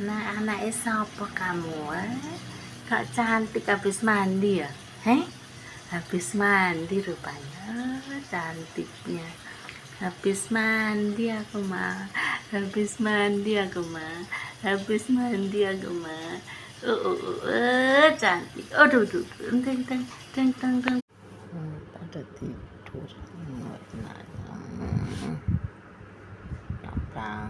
Nah, anaknya siapa kamu? Kak cantik habis mandi ya? Habis mandi rupanya. Cantiknya. Habis mandi aku mah. Habis mandi aku mah. Habis mandi aku mah. Cantik. Aduh, teng teng teng teng teng. Pada tidur. Tenang.